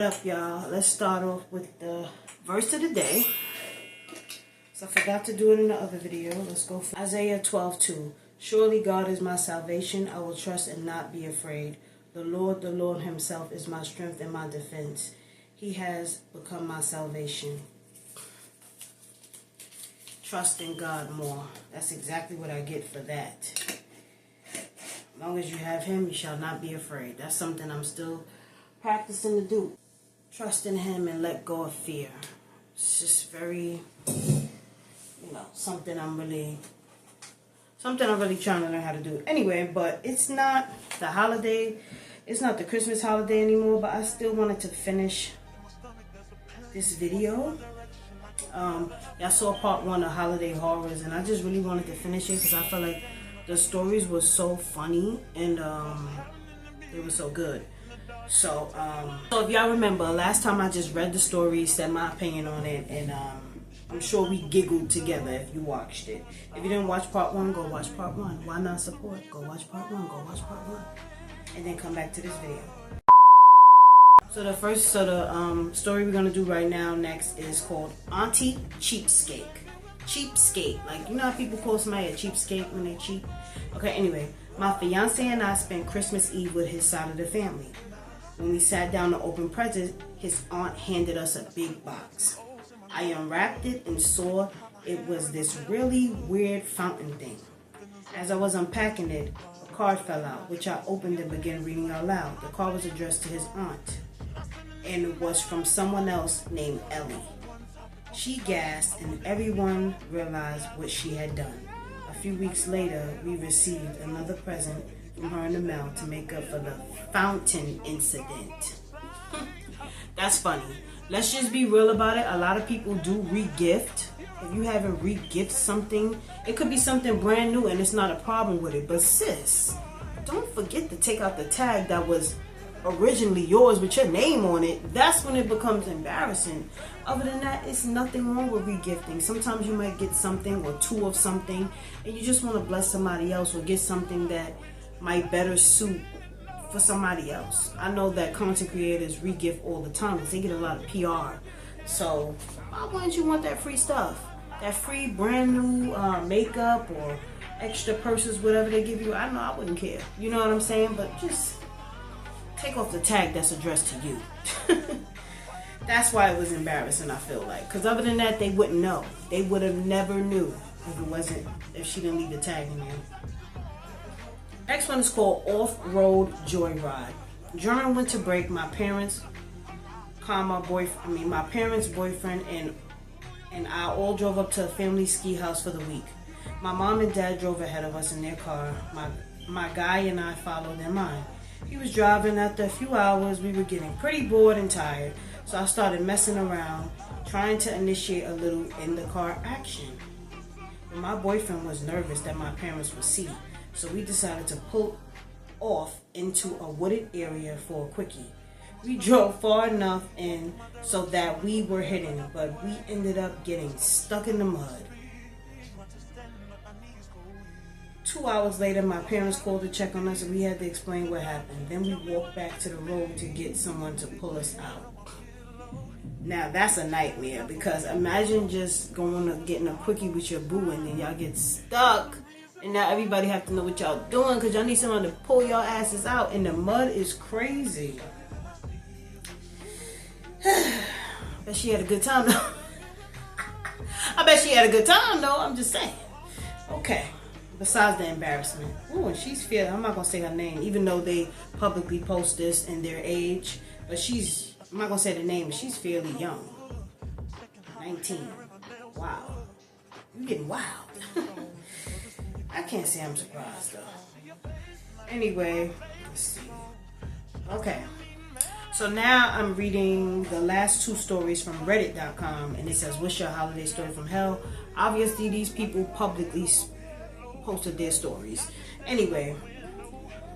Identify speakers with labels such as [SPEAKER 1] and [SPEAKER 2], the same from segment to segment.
[SPEAKER 1] What up, y'all? Let's start off with the verse of the day. So I forgot to do it in the other video. Let's go for Isaiah 12:2. Surely God is my salvation. I will trust and not be afraid. The Lord himself is my strength and my defense. He has become my salvation. Trust in God more. That's exactly what I get for that. As long as you have him, you shall not be afraid. That's something I'm still practicing to do. Trust in him and let go of fear. It's just very, something I'm really trying to learn how to do. Anyway, but it's not the holiday. It's not the Christmas holiday anymore, but I still wanted to finish this video. Y'all saw part 1 of Holiday Horrors, and I just really wanted to finish it because I felt like the stories were so funny and they were so good. So if y'all remember, last time I just read the story, said my opinion on it, and I'm sure we giggled together if you watched it. If you didn't watch part 1, go watch part 1. Why not support? Go watch part 1, go watch part 1. And then come back to this video. So the story we're gonna do right now next is called Auntie Cheapskate. Cheapskate, like how people call somebody a cheapskate when they cheap? Okay, anyway, my fiance and I spent Christmas Eve with his side of the family. When we sat down to open presents, his aunt handed us a big box. I unwrapped it and saw it was this really weird fountain thing. As I was unpacking it, a card fell out, which I opened and began reading out loud. The card was addressed to his aunt, and it was from someone else named Ellie. She gasped, and everyone realized what she had done. A few weeks later, we received another present from her in the mail to make up for the fountain incident. That's funny. Let's just be real about it. A lot of people do re-gift. If you haven't re-gift something, it could be something brand new and it's not a problem with it. But sis, don't forget to take out the tag that was originally yours with your name on it. That's when it becomes embarrassing. Other than that, it's nothing wrong with regifting. Sometimes you might get something or two of something and you just want to bless somebody else or get something that might better suit for somebody else. I know that content creators regift all the time because they get a lot of PR. So why wouldn't you want that free stuff? That free brand new makeup or extra purses, whatever they give you. I know I wouldn't care. You know what I'm saying? But just take off the tag that's addressed to you. That's why it was embarrassing, I feel like. Because other than that, they wouldn't know. They would have never knew if she didn't leave the tag in there. Next one is called Off-Road Joyride. During winter break, my parents, my parents' boyfriend, and I all drove up to a family ski house for the week. My mom and dad drove ahead of us in their car. My guy and I followed in mine. He was driving. After a few hours, we were getting pretty bored and tired, so I started messing around, trying to initiate a little in-the-car action. But my boyfriend was nervous that my parents would see. So we decided to pull off into a wooded area for a quickie. We drove far enough in so that we were hidden, but we ended up getting stuck in the mud. 2 hours later, my parents called to check on us and we had to explain what happened. Then we walked back to the road to get someone to pull us out. Now that's a nightmare because imagine just getting a quickie with your boo and then y'all get stuck. And now everybody have to know what y'all doing because y'all need someone to pull y'all asses out. And the mud is crazy. Bet she had a good time though. I bet she had a good time though. I'm just saying. Okay. Besides the embarrassment. Ooh, and she's feeling. I'm not going to say her name. Even though they publicly post this in their age. But I'm not going to say the name. But she's fairly young. 19. Wow. You're getting wild. I can't say I'm surprised though. Anyway, let's see. Okay. So now I'm reading the last 2 stories from Reddit.com and it says, what's your holiday story from hell? Obviously these people publicly posted their stories. Anyway,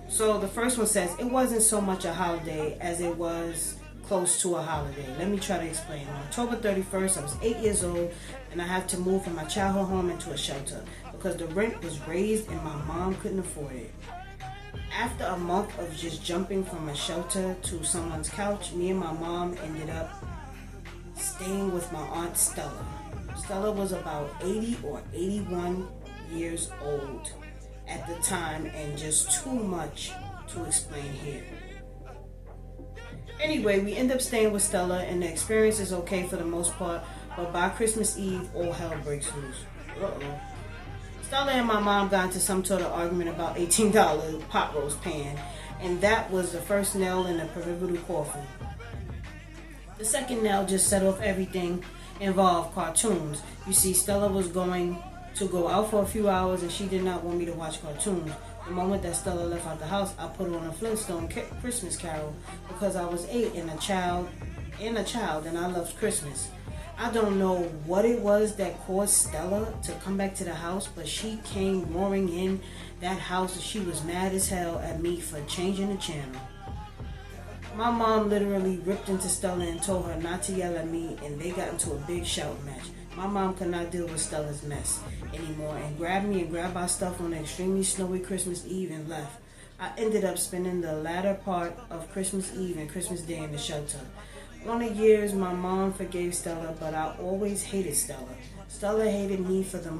[SPEAKER 1] so the first one says, it wasn't so much a holiday as it was close to a holiday. Let me try to explain. On October 31st, I was 8 years old and I had to move from my childhood home into a shelter because the rent was raised and my mom couldn't afford it. After a month of just jumping from a shelter to someone's couch, me and my mom ended up staying with my Aunt Stella. Stella was about 80 or 81 years old at the time, and just too much to explain here. Anyway, we end up staying with Stella, and the experience is okay for the most part, but by Christmas Eve, all hell breaks loose. Uh-oh. Stella and my mom got into some sort of argument about $18 pot roast pan, and that was the first nail in the proverbial coffin. The second nail just set off everything involved cartoons. You see, Stella was going to go out for a few hours, and she did not want me to watch cartoons. The moment that Stella left out the house, I put on a Flintstone Christmas Carol because I was 8 and a child, and I loved Christmas. I don't know what it was that caused Stella to come back to the house, but she came roaring in that house and she was mad as hell at me for changing the channel. My mom literally ripped into Stella and told her not to yell at me, and they got into a big shout match. My mom could not deal with Stella's mess anymore and grabbed me and grabbed our stuff on an extremely snowy Christmas Eve and left. I ended up spending the latter part of Christmas Eve and Christmas Day in the shelter. On the years, my mom forgave Stella, but I always hated Stella. Stella hated me from the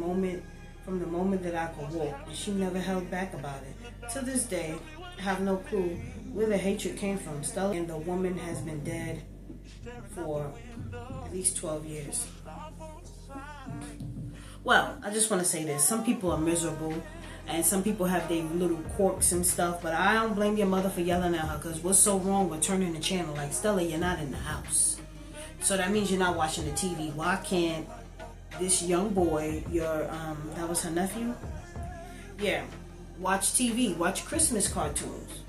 [SPEAKER 1] moment that I could walk, and she never held back about it. To this day, I have no clue where the hatred came from. Stella and the woman has been dead for at least 12 years. Well, I just want to say this. Some people are miserable, and some people have their little quirks and stuff, but I don't blame your mother for yelling at her, because what's so wrong with turning the channel? Like, Stella, you're not in the house, so that means you're not watching the TV. Why can't this young boy, that was her nephew? Yeah, watch TV, watch Christmas cartoons.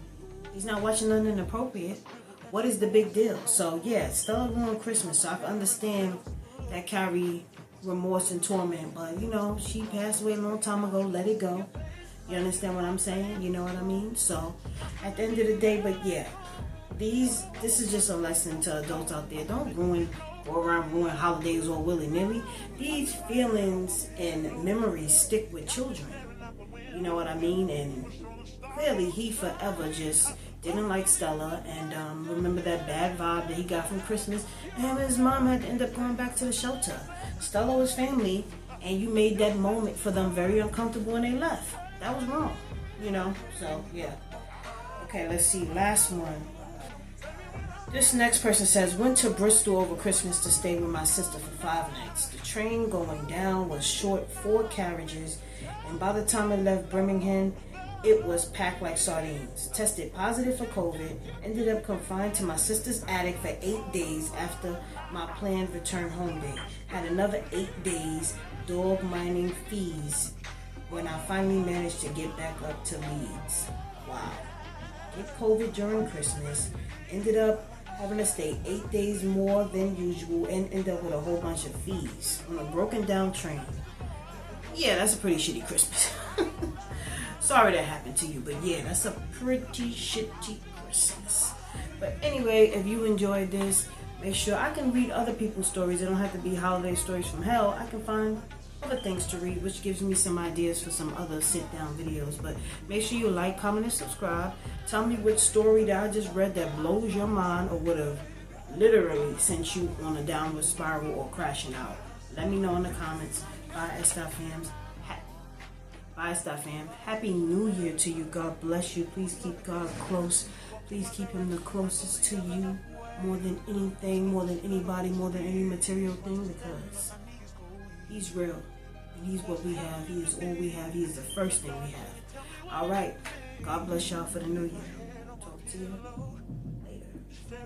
[SPEAKER 1] He's not watching nothing inappropriate. What is the big deal? So yeah, Stella ruined Christmas, so I can understand that carry remorse and torment, but you know, she passed away a long time ago. Let it go. You understand what I'm saying? You know what I mean? So at the end of the day, but yeah, this is just a lesson to adults out there. Don't go around ruin holidays all willy-nilly. These feelings and memories stick with children. You know what I mean? And clearly he forever just didn't like Stella, and remember that bad vibe that he got from Christmas, and his mom had to end up going back to the shelter. Stella was family, and you made that moment for them very uncomfortable when they left. That was wrong, you know? So, yeah. Okay, let's see. Last one. This next person says, went to Bristol over Christmas to stay with my sister for 5 nights. The train going down was short 4 carriages, and by the time it left Birmingham, it was packed like sardines. Tested positive for COVID. Ended up confined to my sister's attic for 8 days after my planned return home day. Had another 8 days dog mining fees when I finally managed to get back up to Leeds. Wow. Get COVID during Christmas. Ended up having to stay 8 days more than usual and end up with a whole bunch of fees on a broken down train. Yeah, that's a pretty shitty Christmas. Sorry that happened to you, but yeah, that's a pretty shitty Christmas. But anyway, if you enjoyed this, make sure I can read other people's stories. It don't have to be holiday stories from hell. I can find other things to read, which gives me some ideas for some other sit-down videos. But make sure you like, comment, and subscribe. Tell me which story that I just read that blows your mind or would have literally sent you on a downward spiral or crashing out. Let me know in the comments. Bye, fams. Bye, fam. Happy New Year to you. God bless you. Please keep God close. Please keep him the closest to you more than anything, more than anybody, more than any material thing, because he's real. And he's what we have. He is all we have. He is the first thing we have. All right. God bless y'all for the new year. Talk to you later.